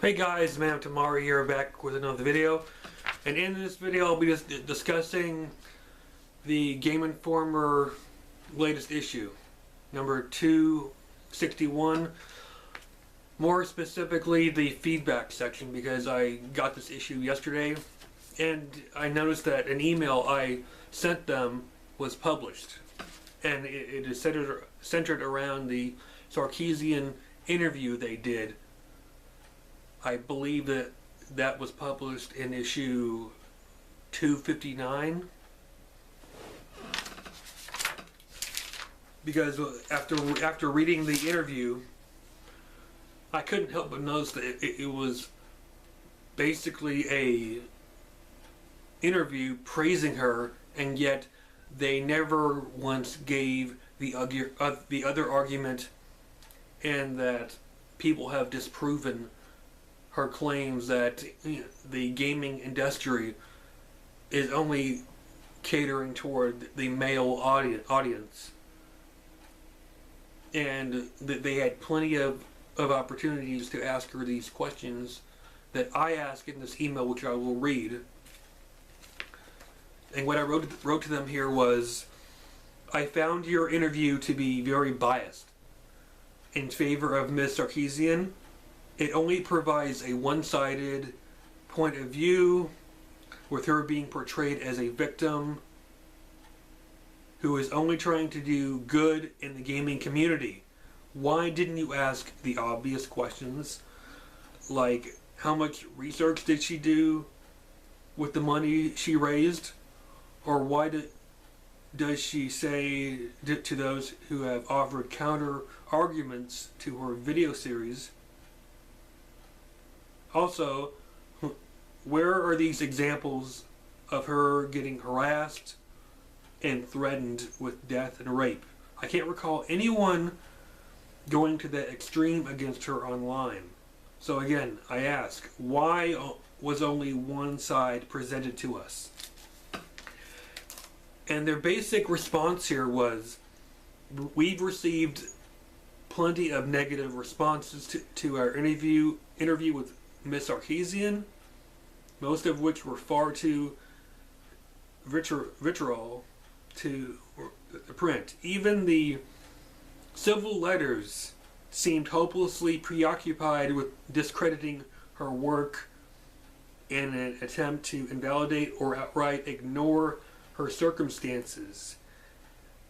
Hey guys, Man Tamari here, back with another video. And in this video I'll be just discussing the Game Informer latest issue, number 261. More specifically the feedback section, because I got this issue yesterday and I noticed that an email I sent them was published. And it is centered around the Sarkeesian interview they did. I believe that was published in issue 259. Because after reading the interview, I couldn't help but notice that it was basically a interview praising her, and yet they never once gave the other argument, and that people have disproven her claims that the gaming industry is only catering toward the male audience, and that they had plenty of opportunities to ask her these questions that I asked in this email, which I will read. And what I wrote to them here was, I found your interview to be very biased in favor of Ms. Sarkeesian. It only provides a one-sided point of view, with her being portrayed as a victim who is only trying to do good in the gaming community. Why didn't you ask the obvious questions, like how much research did she do with the money she raised? Or why does she say to those who have offered counter arguments to her video series? Also, where are these examples of her getting harassed and threatened with death and rape? I can't recall anyone going to that extreme against her online. So again, I ask, why was only one side presented to us? And their basic response here was, we've received plenty of negative responses to our interview with Ms. Sarkeesian, most of which were far too vitriol to print. Even the civil letters seemed hopelessly preoccupied with discrediting her work in an attempt to invalidate or outright ignore her circumstances,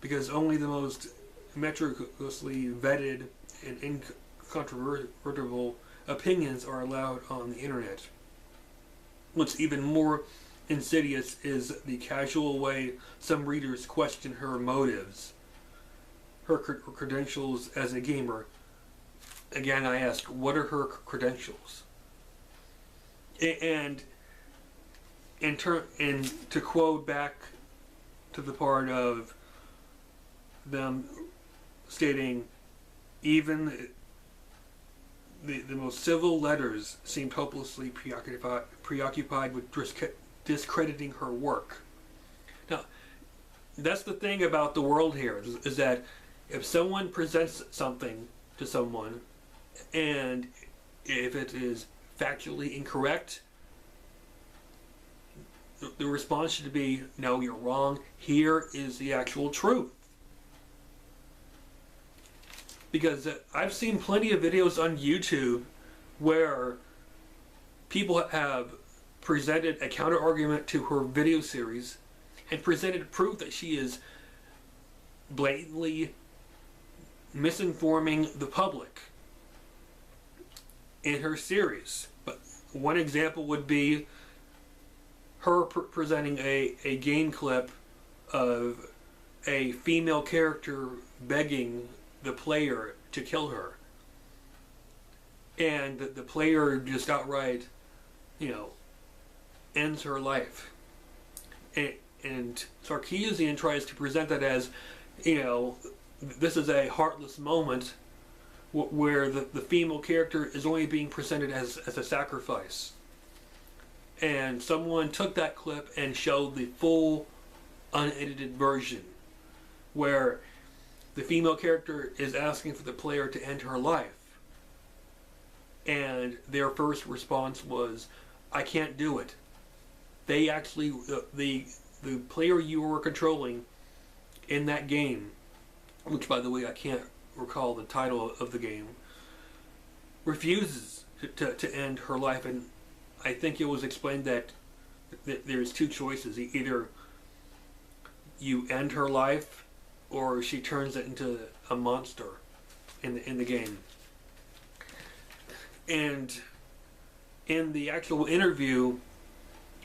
because only the most meticulously vetted and incontrovertible opinions are allowed on the internet. What's even more insidious is the casual way some readers question her motives, her credentials as a gamer. Again, I ask, what are her credentials? And to quote back to the part of them stating, even the most civil letters seemed hopelessly preoccupied with discrediting her work. Now, that's the thing about the world here, is that if someone presents something to someone, and if it is factually incorrect, the response should be, no, you're wrong, here is the actual truth. Because I've seen plenty of videos on YouTube where people have presented a counter argument to her video series and presented proof that she is blatantly misinforming the public in her series. But one example would be her presenting a game clip of a female character begging the player to kill her, and the player just outright, ends her life. And Sarkeesian tries to present that as, this is a heartless moment where the female character is only being presented as a sacrifice. And someone took that clip and showed the full unedited version, where the female character is asking for the player to end her life. and their first response was, "I can't do it." They actually, the player you were controlling in that game, which by the way I can't recall the title of the game, refuses to end her life. And I think it was explained that there's two choices: either you end her life, or she turns it into a monster in the game. And in the actual interview,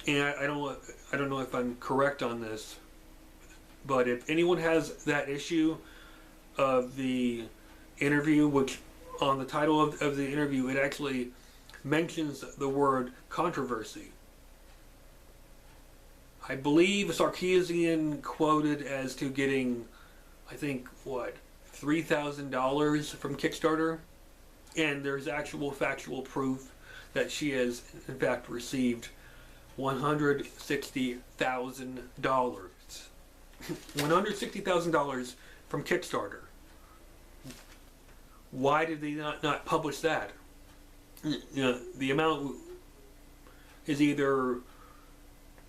and I don't know if I'm correct on this, but if anyone has that issue of the interview, which on the title of the interview it actually mentions the word controversy. I believe Sarkeesian quoted as to getting, I think, what, $3,000 from Kickstarter? And there's actual factual proof that she has, in fact, received $160,000. $160,000 from Kickstarter. Why did they not publish that? You know, the amount is either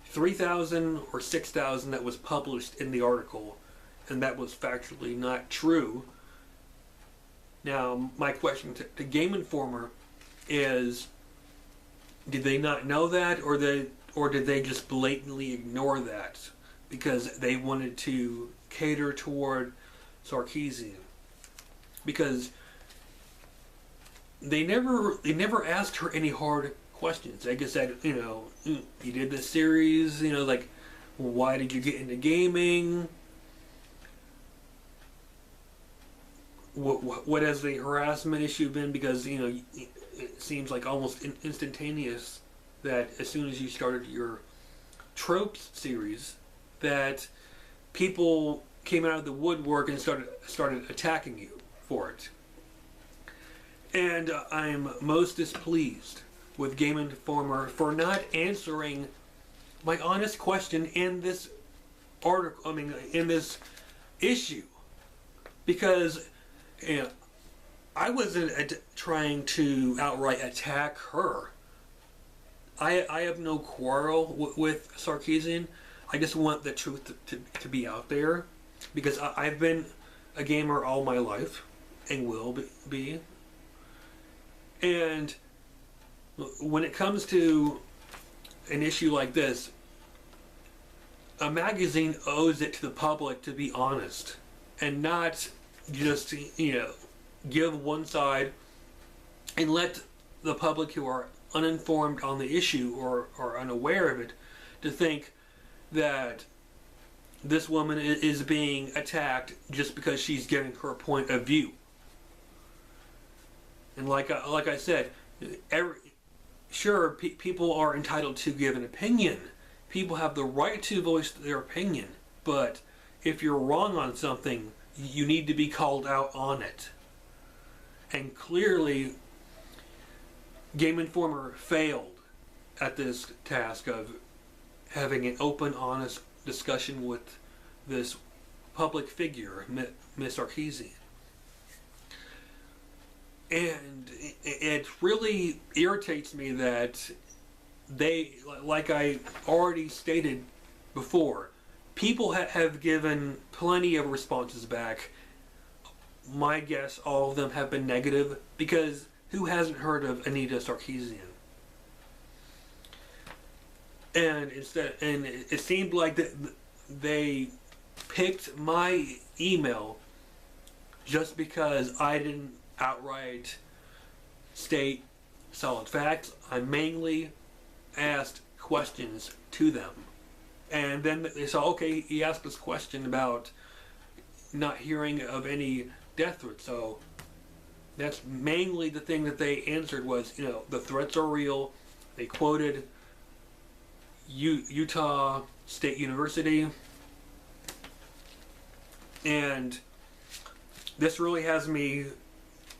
3,000 or 6,000 that was published in the article, and that was factually not true. Now, my question to Game Informer is, did they not know that, or did they just blatantly ignore that because they wanted to cater toward Sarkeesian? Because they never asked her any hard questions. They just said, you know, you did this series, you know, like, why did you get into gaming? What has the harassment issue been? Because, you know, it seems like almost instantaneous that as soon as you started your Tropes series, that people came out of the woodwork and started attacking you for it. And I'm most displeased with Game Informer for not answering my honest question in this article. I mean, in this issue, because, you know, I wasn't trying to outright attack her. I have no quarrel with Sarkeesian. I just want the truth to be out there, because I've been a gamer all my life and will be. And when it comes to an issue like this, a magazine owes it to the public to be honest and not just, you know, give one side and let the public who are uninformed on the issue or unaware of it to think that this woman is being attacked just because she's giving her point of view. And like I said, people are entitled to give an opinion. People have the right to voice their opinion. But if you're wrong on something, you need to be called out on it. And clearly, Game Informer failed at this task of having an open, honest discussion with this public figure, Miss Sarkeesian. And it really irritates me that they, like I already stated before, people have given plenty of responses back. My guess, all of them have been negative, because who hasn't heard of Anita Sarkeesian? And it seemed like that they picked my email just because I didn't outright state solid facts. I mainly asked questions to them, and then they saw, okay, he asked this question about not hearing of any death threats, so that's mainly the thing that they answered was, you know, the threats are real. They quoted Utah State University, and this really has me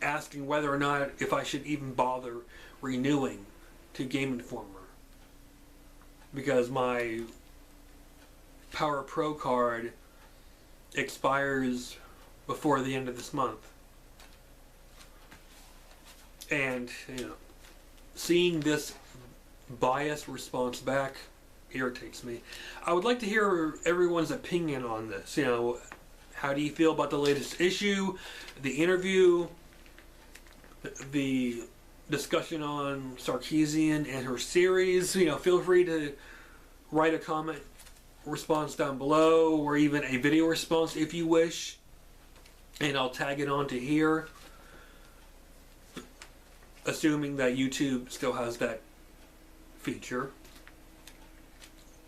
asking whether or not if I should even bother renewing to Game Informer, because my Power Pro card expires before the end of this month. And, seeing this biased response back irritates me. I would like to hear everyone's opinion on this. How do you feel about the latest issue, the interview, the discussion on Sarkeesian and her series? Feel free to write a comment response down below, or even a video response if you wish, and I'll tag it onto here, assuming that YouTube still has that feature.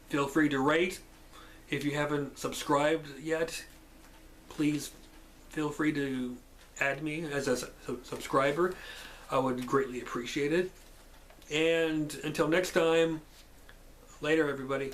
Feel free to rate. If you haven't subscribed yet, please feel free to add me as a subscriber. I would greatly appreciate it. And until next time, later everybody.